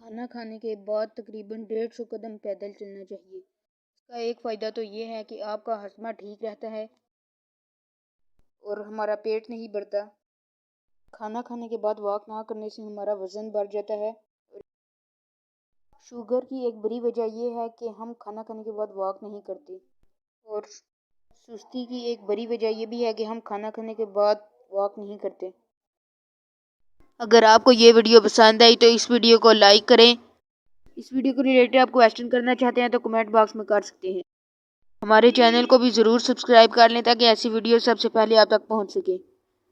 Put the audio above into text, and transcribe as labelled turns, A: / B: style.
A: खाना खाने के बाद तकरीबन 150 कदम पैदल चलना चाहिए। इसका एक फ़ायदा तो ये है कि आपका हज़मा ठीक रहता है और हमारा पेट नहीं बढ़ता। खाना खाने के बाद वॉक ना करने से हमारा वज़न बढ़ जाता है। शुगर की एक बड़ी वजह ये है कि हम खाना खाने के बाद वॉक नहीं करते, और सुस्ती की एक बड़ी वजह ये भी है कि हम खाना खाने के बाद वॉक नहीं करते। अगर आपको ये वीडियो पसंद आई तो इस वीडियो को लाइक करें। इस वीडियो को रिलेटेड आप क्वेश्चन करना चाहते हैं तो कमेंट बॉक्स में कर सकते हैं। हमारे चैनल को भी ज़रूर सब्सक्राइब कर लें ताकि ऐसी वीडियो सबसे पहले आप तक पहुंच सके।